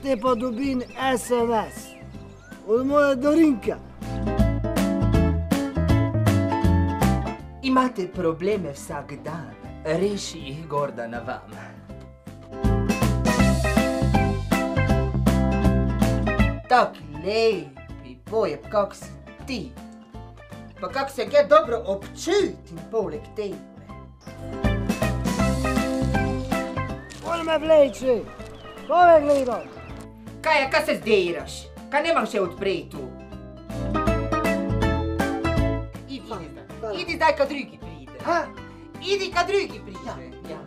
te pa dobim SMS od moje Dorinke. Imate probleme vsak dan, reši jih Gordana vam. Tak lepi pojeb, kak si ti. Pa kak se ga dobro občutim poleg tebe. On me vleče, ko me gledam. Kaj se zdiraš? Kaj nemam še odprej tu? Idi zdaj, kad drugi pride. Ha? Idi, kad drugi pride. Ja.